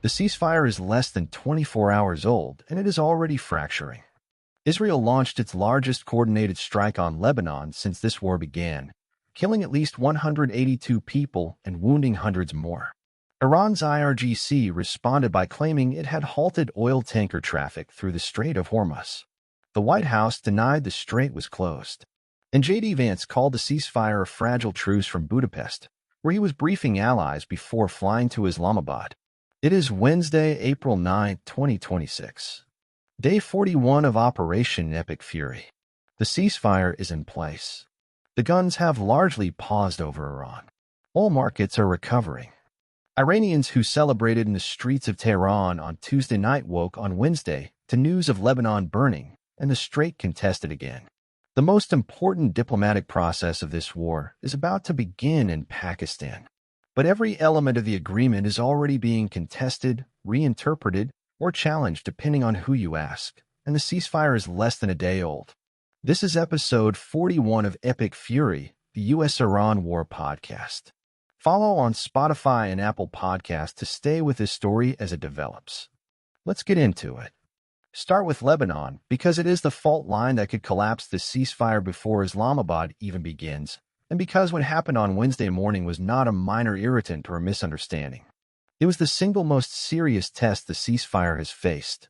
The ceasefire is less than 24 hours old, and it is already fracturing. Israel launched its largest coordinated strike on Lebanon since this war began, killing at least 182 people and wounding hundreds more. Iran's IRGC responded by claiming it had halted oil tanker traffic through the Strait of Hormuz. The White House denied the strait was closed. And JD Vance called the ceasefire a fragile truce from Budapest, where he was briefing allies before flying to Islamabad. It is Wednesday, April 9, 2026. Day 41 of Operation Epic Fury. The ceasefire is in place. The guns have largely paused over Iran. Oil markets are recovering. Iranians who celebrated in the streets of Tehran on Tuesday night woke on Wednesday to news of Lebanon burning and the strait contested again. The most important diplomatic process of this war is about to begin in Pakistan. But every element of the agreement is already being contested, reinterpreted, or challenged depending on who you ask, and the ceasefire is less than a day old. This is episode 41 of Epic Fury, the U.S.-Iran War podcast. Follow on Spotify and Apple Podcasts to stay with this story as it develops. Let's get into it. Start with Lebanon, because it is the fault line that could collapse the ceasefire before Islamabad even begins, and because what happened on Wednesday morning was not a minor irritant or a misunderstanding. It was the single most serious test the ceasefire has faced,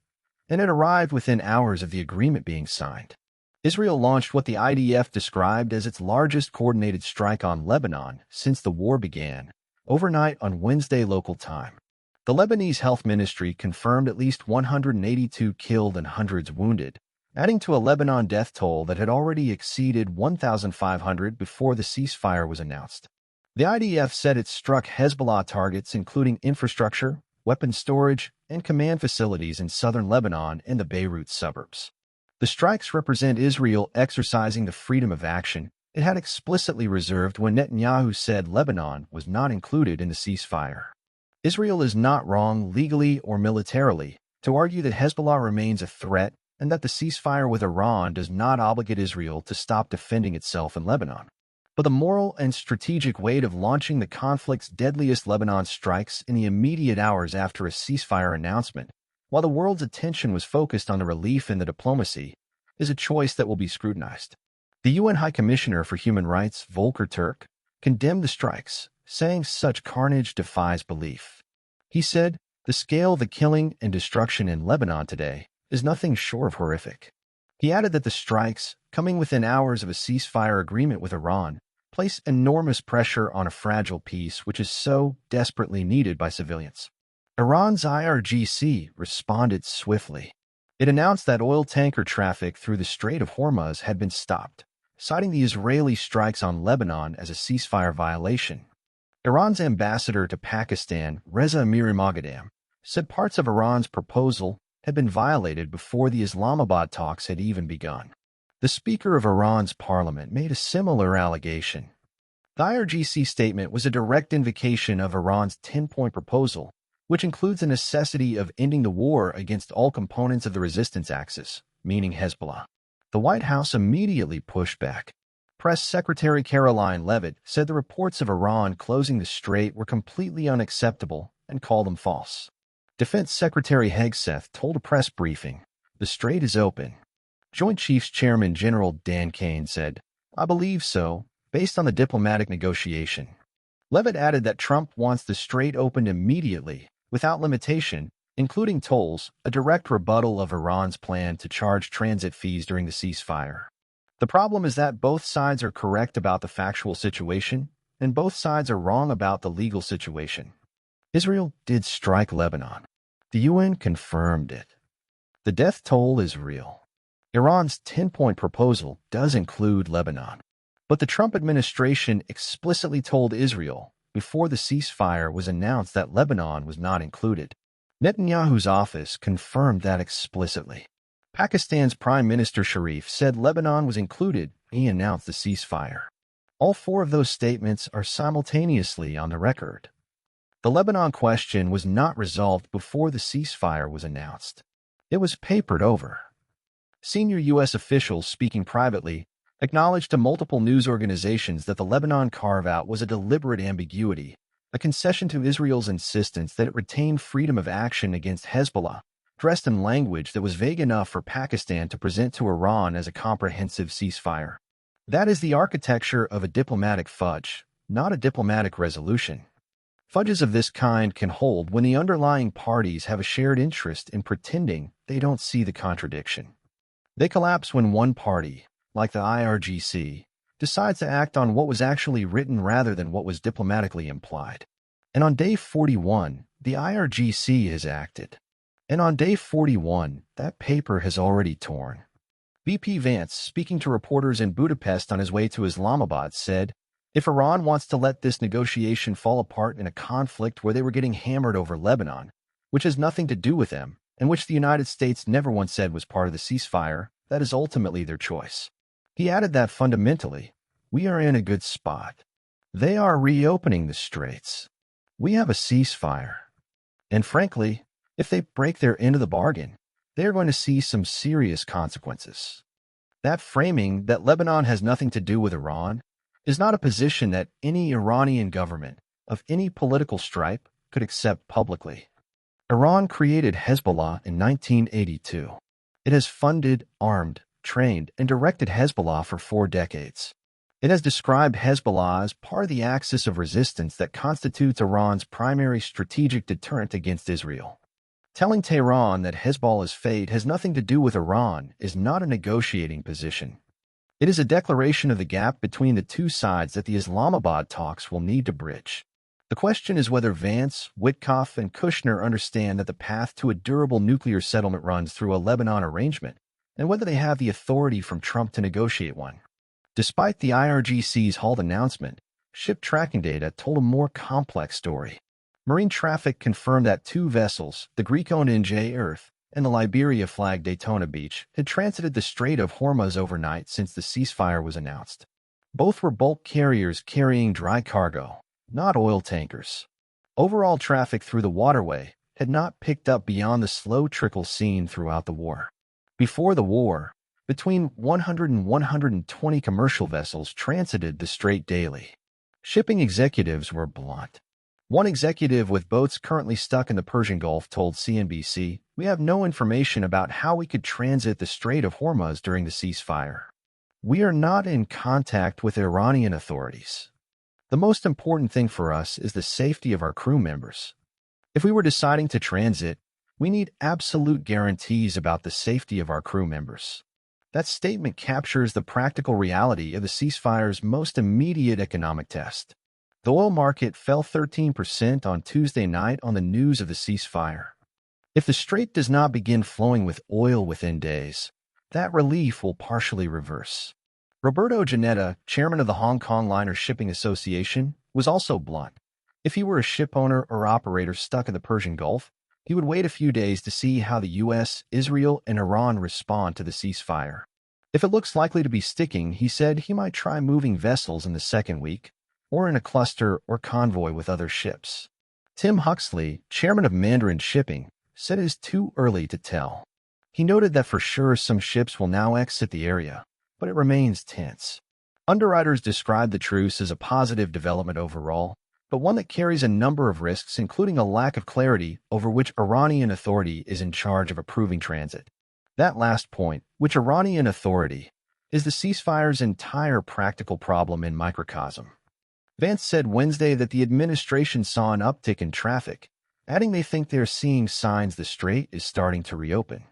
and it arrived within hours of the agreement being signed. Israel launched what the IDF described as its largest coordinated strike on Lebanon since the war began, overnight on Wednesday local time. The Lebanese Health Ministry confirmed at least 182 killed and hundreds wounded, adding to a Lebanon death toll that had already exceeded 1,500 before the ceasefire was announced. The IDF said it struck Hezbollah targets including infrastructure, weapons storage, and command facilities in southern Lebanon and the Beirut suburbs. The strikes represent Israel exercising the freedom of action it had explicitly reserved when Netanyahu said Lebanon was not included in the ceasefire. Israel is not wrong legally or militarily to argue that Hezbollah remains a threat and that the ceasefire with Iran does not obligate Israel to stop defending itself in Lebanon. But the moral and strategic weight of launching the conflict's deadliest Lebanon strikes in the immediate hours after a ceasefire announcement, while the world's attention was focused on the relief and the diplomacy, is a choice that will be scrutinized. The UN High Commissioner for Human Rights, Volker Turk, condemned the strikes, saying such carnage defies belief. He said, "The scale of the killing and destruction in Lebanon today is nothing short of horrific." He added that the strikes, coming within hours of a ceasefire agreement with Iran, place enormous pressure on a fragile peace which is so desperately needed by civilians. Iran's IRGC responded swiftly. It announced that oil tanker traffic through the Strait of Hormuz had been stopped, citing the Israeli strikes on Lebanon as a ceasefire violation. Iran's ambassador to Pakistan, Reza Amirimoghaddam, said parts of Iran's proposal had been violated before the Islamabad talks had even begun. The Speaker of Iran's parliament made a similar allegation. The IRGC statement was a direct invocation of Iran's 10-point proposal, which includes the necessity of ending the war against all components of the resistance axis, meaning Hezbollah. The White House immediately pushed back. Press Secretary Caroline Leavitt said the reports of Iran closing the strait were completely unacceptable and called them false. Defense Secretary Hegseth told a press briefing, "The strait is open." Joint Chiefs Chairman General Dan Kane said, "I believe so, based on the diplomatic negotiation." Leavitt added that Trump wants the strait opened immediately, without limitation, including tolls, a direct rebuttal of Iran's plan to charge transit fees during the ceasefire. The problem is that both sides are correct about the factual situation, and both sides are wrong about the legal situation. Israel did strike Lebanon. The UN confirmed it. The death toll is real. Iran's 10-point proposal does include Lebanon. But the Trump administration explicitly told Israel before the ceasefire was announced that Lebanon was not included. Netanyahu's office confirmed that explicitly. Pakistan's Prime Minister Sharif said Lebanon was included when he announced the ceasefire. All four of those statements are simultaneously on the record. The Lebanon question was not resolved before the ceasefire was announced. It was papered over. Senior U.S. officials speaking privately acknowledged to multiple news organizations that the Lebanon carve-out was a deliberate ambiguity, a concession to Israel's insistence that it retain freedom of action against Hezbollah, dressed in language that was vague enough for Pakistan to present to Iran as a comprehensive ceasefire. That is the architecture of a diplomatic fudge, not a diplomatic resolution. Fudges of this kind can hold when the underlying parties have a shared interest in pretending they don't see the contradiction. They collapse when one party, like the IRGC, decides to act on what was actually written rather than what was diplomatically implied. And on day 41, the IRGC has acted. And on day 41, that paper has already torn. VP Vance, speaking to reporters in Budapest on his way to Islamabad, said, "If Iran wants to let this negotiation fall apart in a conflict where they were getting hammered over Lebanon, which has nothing to do with them, and which the United States never once said was part of the ceasefire, that is ultimately their choice." He added that fundamentally, we are in a good spot. They are reopening the straits. We have a ceasefire. And frankly, if they break their end of the bargain, they are going to see some serious consequences. That framing that Lebanon has nothing to do with Iran is not a position that any Iranian government of any political stripe could accept publicly. Iran created Hezbollah in 1982. It has funded, armed, trained, and directed Hezbollah for 4 decades. It has described Hezbollah as part of the axis of resistance that constitutes Iran's primary strategic deterrent against Israel. Telling Tehran that Hezbollah's fate has nothing to do with Iran is not a negotiating position. It is a declaration of the gap between the two sides that the Islamabad talks will need to bridge. The question is whether Vance, Witkoff, and Kushner understand that the path to a durable nuclear settlement runs through a Lebanon arrangement, and whether they have the authority from Trump to negotiate one. Despite the IRGC's halt announcement, ship tracking data told a more complex story. Marine traffic confirmed that 2 vessels, the Greek-owned NJ Earth and the Liberia-flagged Daytona Beach, had transited the Strait of Hormuz overnight since the ceasefire was announced. Both were bulk carriers carrying dry cargo, not oil tankers. Overall traffic through the waterway had not picked up beyond the slow trickle seen throughout the war. Before the war, between 100 and 120 commercial vessels transited the strait daily. Shipping executives were blunt. One executive with boats currently stuck in the Persian Gulf told CNBC, "We have no information about how we could transit the Strait of Hormuz during the ceasefire. We are not in contact with Iranian authorities. The most important thing for us is the safety of our crew members. If we were deciding to transit, we need absolute guarantees about the safety of our crew members." That statement captures the practical reality of the ceasefire's most immediate economic test. The oil market fell 13% on Tuesday night on the news of the ceasefire. If the strait does not begin flowing with oil within days, that relief will partially reverse. Roberto Janetta, chairman of the Hong Kong Liner Shipping Association, was also blunt. If he were a ship owner or operator stuck in the Persian Gulf, he would wait a few days to see how the U.S., Israel, and Iran respond to the ceasefire. If it looks likely to be sticking, he said he might try moving vessels in the second week, or in a cluster or convoy with other ships. Tim Huxley, chairman of Mandarin Shipping, said it is too early to tell. He noted that for sure some ships will now exit the area, but it remains tense. Underwriters described the truce as a positive development overall, but one that carries a number of risks, including a lack of clarity over which Iranian authority is in charge of approving transit. That last point, which Iranian authority, is the ceasefire's entire practical problem in microcosm. Vance said Wednesday that the administration saw an uptick in traffic, adding they think they're seeing signs the strait is starting to reopen.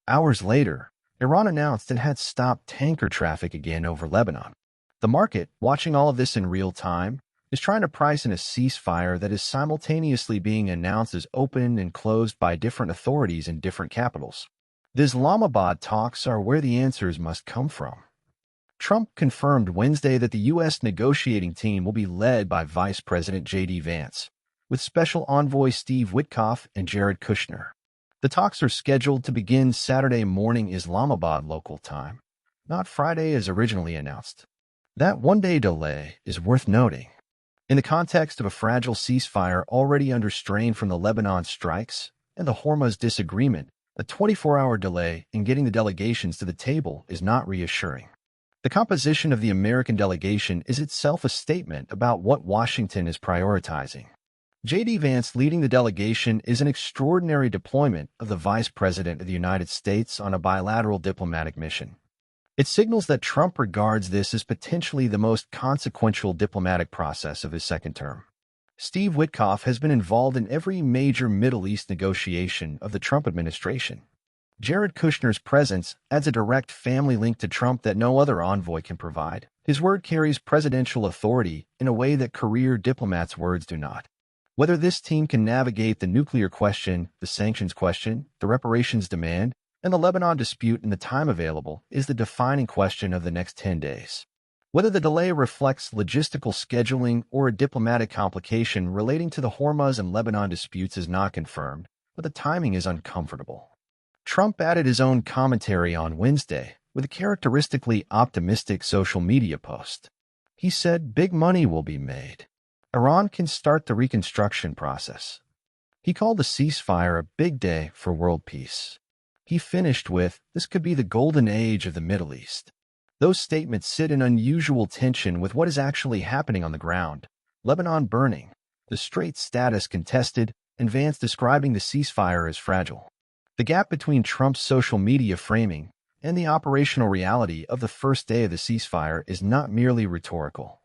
Hours later, Iran announced it had stopped tanker traffic again over Lebanon. The market, watching all of this in real time, is trying to price in a ceasefire that is simultaneously being announced as open and closed by different authorities in different capitals. The Islamabad talks are where the answers must come from. Trump confirmed Wednesday that the U.S. negotiating team will be led by Vice President JD Vance, with Special Envoy Steve Witkoff and Jared Kushner. The talks are scheduled to begin Saturday morning Islamabad local time, not Friday as originally announced. That one-day delay is worth noting. In the context of a fragile ceasefire already under strain from the Lebanon strikes and the Hormuz disagreement, a 24-hour delay in getting the delegations to the table is not reassuring. The composition of the American delegation is itself a statement about what Washington is prioritizing. JD Vance leading the delegation is an extraordinary deployment of the Vice President of the United States on a bilateral diplomatic mission. It signals that Trump regards this as potentially the most consequential diplomatic process of his second term. Steve Witkoff has been involved in every major Middle East negotiation of the Trump administration. Jared Kushner's presence adds a direct family link to Trump that no other envoy can provide. His word carries presidential authority in a way that career diplomats' words do not. Whether this team can navigate the nuclear question, the sanctions question, the reparations demand, and the Lebanon dispute in the time available is the defining question of the next 10 days. Whether the delay reflects logistical scheduling or a diplomatic complication relating to the Hormuz and Lebanon disputes is not confirmed, but the timing is uncomfortable. Trump added his own commentary on Wednesday with a characteristically optimistic social media post. He said big money will be made. Iran can start the reconstruction process. He called the ceasefire a big day for world peace. He finished with, "This could be the golden age of the Middle East." Those statements sit in unusual tension with what is actually happening on the ground. Lebanon burning, the Strait's status contested, and Vance describing the ceasefire as fragile. The gap between Trump's social media framing and the operational reality of the first day of the ceasefire is not merely rhetorical.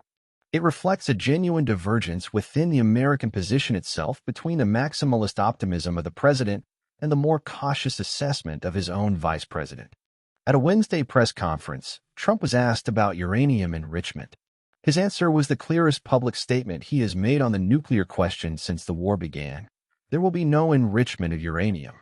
It reflects a genuine divergence within the American position itself between the maximalist optimism of the president and the more cautious assessment of his own vice president. At a Wednesday press conference, Trump was asked about uranium enrichment. His answer was the clearest public statement he has made on the nuclear question since the war began. There will be no enrichment of uranium.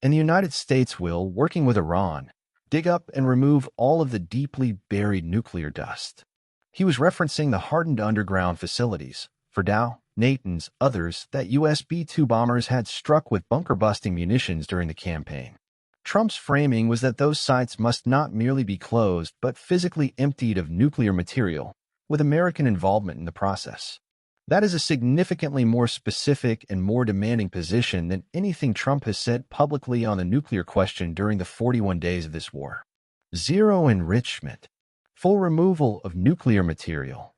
And the United States will, working with Iran, dig up and remove all of the deeply buried nuclear dust. He was referencing the hardened underground facilities, Fordow, Natanz, others, that US B-2 bombers had struck with bunker-busting munitions during the campaign. Trump's framing was that those sites must not merely be closed but physically emptied of nuclear material, with American involvement in the process. That is a significantly more specific and more demanding position than anything Trump has said publicly on the nuclear question during the 41 days of this war. Zero enrichment. Full removal of nuclear material.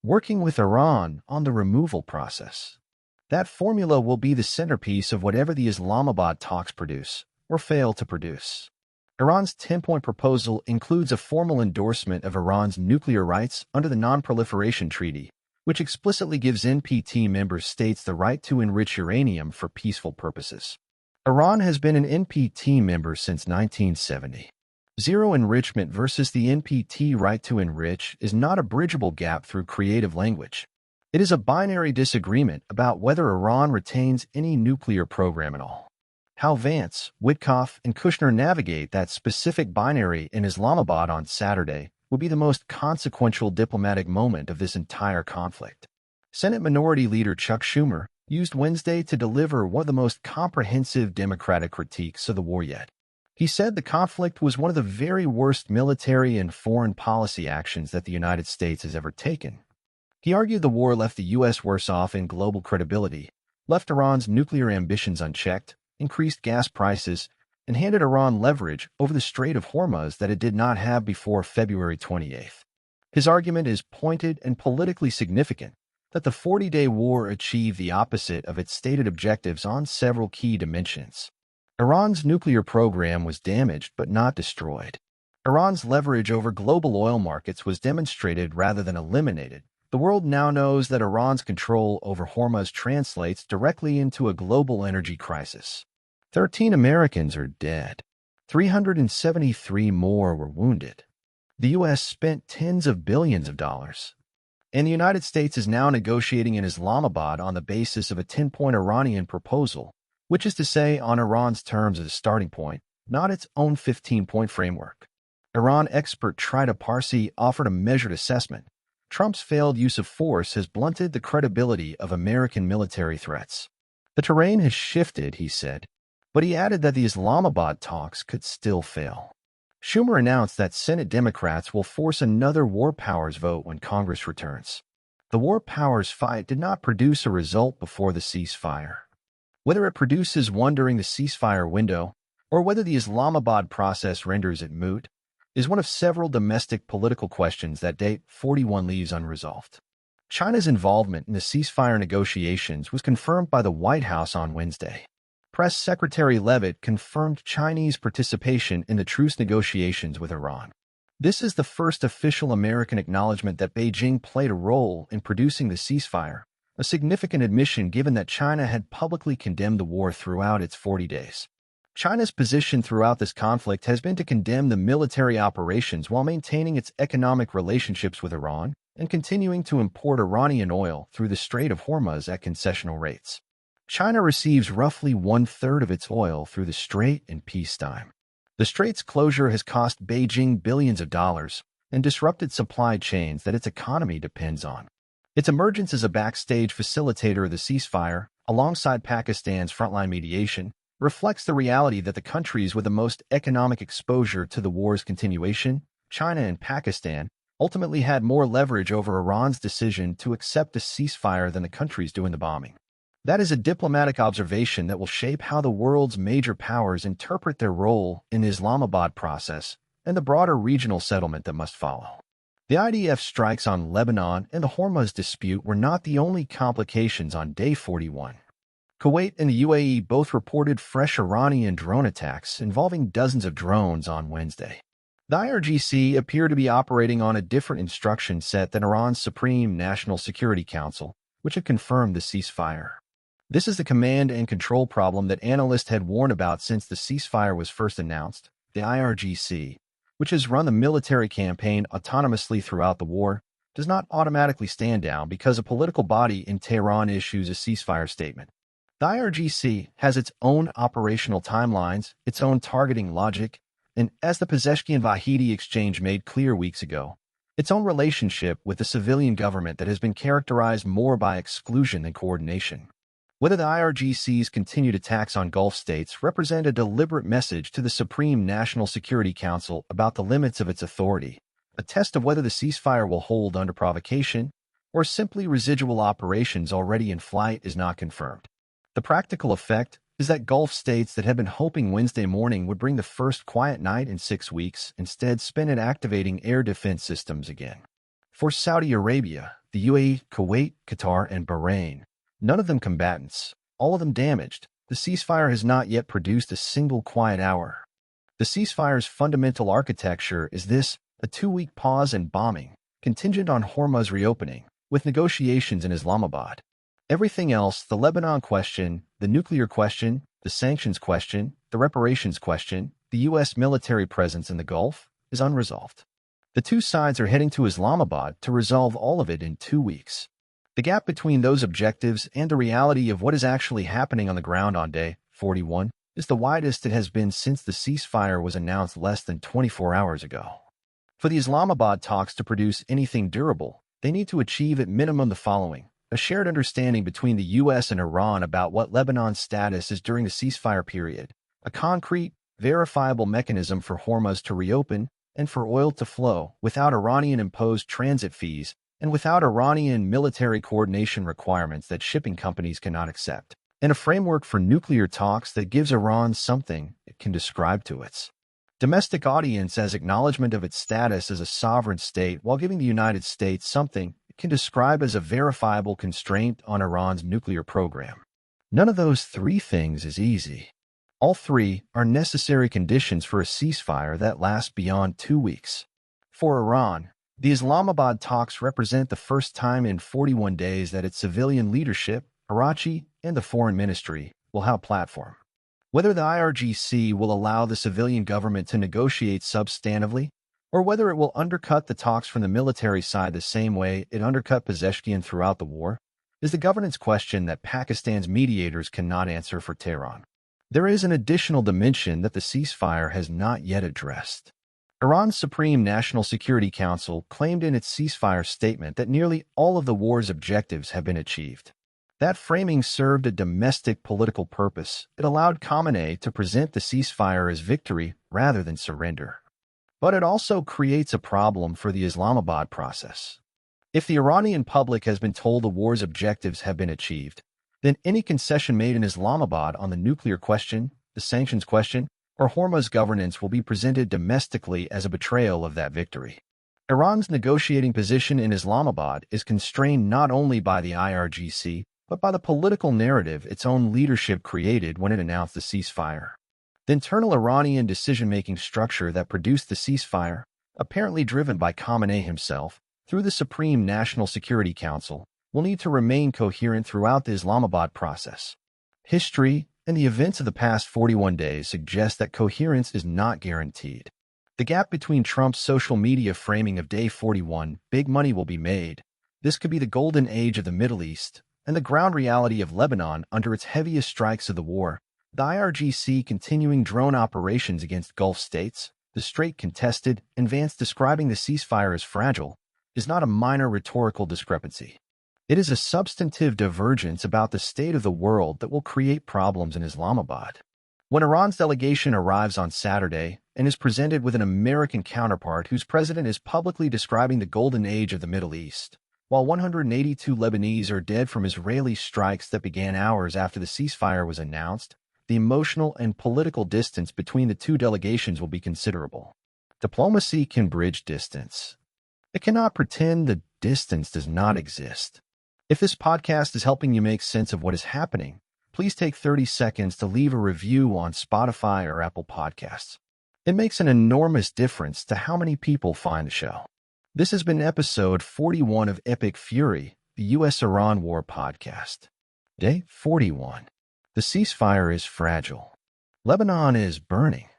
Working with Iran on the removal process. That formula will be the centerpiece of whatever the Islamabad talks produce, or fail to produce. Iran's 10-point proposal includes a formal endorsement of Iran's nuclear rights under the Non-Proliferation Treaty, which explicitly gives NPT member states the right to enrich uranium for peaceful purposes. Iran has been an NPT member since 1970. Zero enrichment versus the NPT right to enrich is not a bridgeable gap through creative language. It is a binary disagreement about whether Iran retains any nuclear program at all. How Vance, Witkoff, and Kushner navigate that specific binary in Islamabad on Saturday will be the most consequential diplomatic moment of this entire conflict. Senate Minority Leader Chuck Schumer used Wednesday to deliver one of the most comprehensive Democratic critiques of the war yet. He said the conflict was one of the very worst military and foreign policy actions that the United States has ever taken. He argued the war left the U.S. worse off in global credibility, left Iran's nuclear ambitions unchecked, increased gas prices, and handed Iran leverage over the Strait of Hormuz that it did not have before February 28th. His argument is pointed and politically significant that the 40-day war achieved the opposite of its stated objectives on several key dimensions. Iran's nuclear program was damaged but not destroyed. Iran's leverage over global oil markets was demonstrated rather than eliminated. The world now knows that Iran's control over Hormuz translates directly into a global energy crisis. 13 Americans are dead. 373 more were wounded. The U.S. spent tens of billions of dollars. And the United States is now negotiating in Islamabad on the basis of a 10-point Iranian proposal, which is to say on Iran's terms as a starting point, not its own 15-point framework. Iran expert Trita Parsi offered a measured assessment. Trump's failed use of force has blunted the credibility of American military threats. The terrain has shifted, he said, but he added that the Islamabad talks could still fail. Schumer announced that Senate Democrats will force another war powers vote when Congress returns. The war powers fight did not produce a result before the ceasefire. Whether it produces one during the ceasefire window, or whether the Islamabad process renders it moot, is one of several domestic political questions that date 41 leaves unresolved. China's involvement in the ceasefire negotiations was confirmed by the White House on Wednesday. Press Secretary Leavitt confirmed Chinese participation in the truce negotiations with Iran. This is the first official American acknowledgement that Beijing played a role in producing the ceasefire, a significant admission given that China had publicly condemned the war throughout its 40 days. China's position throughout this conflict has been to condemn the military operations while maintaining its economic relationships with Iran and continuing to import Iranian oil through the Strait of Hormuz at concessional rates. China receives roughly one-third of its oil through the strait in peacetime. The strait's closure has cost Beijing billions of dollars and disrupted supply chains that its economy depends on. Its emergence as a backstage facilitator of the ceasefire, alongside Pakistan's frontline mediation, reflects the reality that the countries with the most economic exposure to the war's continuation, China and Pakistan, ultimately had more leverage over Iran's decision to accept a ceasefire than the countries doing the bombing. That is a diplomatic observation that will shape how the world's major powers interpret their role in the Islamabad process and the broader regional settlement that must follow. The IDF strikes on Lebanon and the Hormuz dispute were not the only complications on day 41. Kuwait and the UAE both reported fresh Iranian drone attacks involving dozens of drones on Wednesday. The IRGC appear to be operating on a different instruction set than Iran's Supreme National Security Council, which had confirmed the ceasefire. This is the command and control problem that analysts had warned about since the ceasefire was first announced. The IRGC, which has run the military campaign autonomously throughout the war, does not automatically stand down because a political body in Tehran issues a ceasefire statement. The IRGC has its own operational timelines, its own targeting logic, and as the Pezeshkian-Vahidi exchange made clear weeks ago, its own relationship with the civilian government that has been characterized more by exclusion than coordination. Whether the IRGC's continued attacks on Gulf states represent a deliberate message to the Supreme National Security Council about the limits of its authority, a test of whether the ceasefire will hold under provocation, or simply residual operations already in flight is not confirmed. The practical effect is that Gulf states that had been hoping Wednesday morning would bring the first quiet night in 6 weeks instead spend it activating air defense systems again. For Saudi Arabia, the UAE, Kuwait, Qatar, and Bahrain, none of them combatants, all of them damaged, the ceasefire has not yet produced a single quiet hour. The ceasefire's fundamental architecture is this, a 2-week pause in bombing, contingent on Hormuz reopening, with negotiations in Islamabad. Everything else, the Lebanon question, the nuclear question, the sanctions question, the reparations question, the U.S. military presence in the Gulf, is unresolved. The two sides are heading to Islamabad to resolve all of it in 2 weeks. The gap between those objectives and the reality of what is actually happening on the ground on day 41 is the widest it has been since the ceasefire was announced less than 24 hours ago. For the Islamabad talks to produce anything durable, they need to achieve at minimum the following: a shared understanding between the U.S. and Iran about what Lebanon's status is during the ceasefire period, a concrete, verifiable mechanism for Hormuz to reopen and for oil to flow without Iranian-imposed transit fees and without Iranian military coordination requirements that shipping companies cannot accept, and a framework for nuclear talks that gives Iran something it can describe to its domestic audience as acknowledgement of its status as a sovereign state while giving the United States something it can describe as a verifiable constraint on Iran's nuclear program. None of those three things is easy. All three are necessary conditions for a ceasefire that lasts beyond 2 weeks. For Iran, the Islamabad talks represent the first time in 41 days that its civilian leadership, Karachi, and the foreign ministry will have a platform. Whether the IRGC will allow the civilian government to negotiate substantively, or whether it will undercut the talks from the military side the same way it undercut Pezeshkian throughout the war, is the governance question that Pakistan's mediators cannot answer for Tehran. There is an additional dimension that the ceasefire has not yet addressed. Iran's Supreme National Security Council claimed in its ceasefire statement that nearly all of the war's objectives have been achieved. That framing served a domestic political purpose. It allowed Khamenei to present the ceasefire as victory rather than surrender. But it also creates a problem for the Islamabad process. If the Iranian public has been told the war's objectives have been achieved, then any concession made in Islamabad on the nuclear question, the sanctions question, or Hormuz governance will be presented domestically as a betrayal of that victory. Iran's negotiating position in Islamabad is constrained not only by the IRGC, but by the political narrative its own leadership created when it announced the ceasefire. The internal Iranian decision-making structure that produced the ceasefire, apparently driven by Khamenei himself, through the Supreme National Security Council, will need to remain coherent throughout the Islamabad process. History and the events of the past 41 days suggest that coherence is not guaranteed. The gap between Trump's social media framing of Day 41, big money will be made, this could be the golden age of the Middle East, and the ground reality of Lebanon under its heaviest strikes of the war, the IRGC continuing drone operations against Gulf states, the Strait contested, and Vance describing the ceasefire as fragile, is not a minor rhetorical discrepancy. It is a substantive divergence about the state of the world that will create problems in Islamabad. When Iran's delegation arrives on Saturday and is presented with an American counterpart whose president is publicly describing the golden age of the Middle East, while 182 Lebanese are dead from Israeli strikes that began hours after the ceasefire was announced, the emotional and political distance between the two delegations will be considerable. Diplomacy can bridge distance. It cannot pretend the distance does not exist. If this podcast is helping you make sense of what is happening, please take 30 seconds to leave a review on Spotify or Apple Podcasts. It makes an enormous difference to how many people find the show. This has been episode 41 of Epic Fury, the U.S.-Iran War podcast. Day 41. The ceasefire is fragile. Lebanon is burning.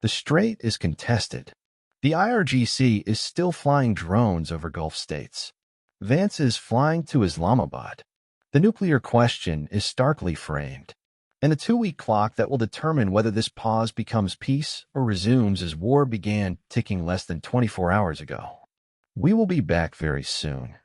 The Strait is contested. The IRGC is still flying drones over Gulf states. Vance is flying to Islamabad. The nuclear question is starkly framed. And the 2-week clock that will determine whether this pause becomes peace or resumes as war began ticking less than 24 hours ago. We will be back very soon.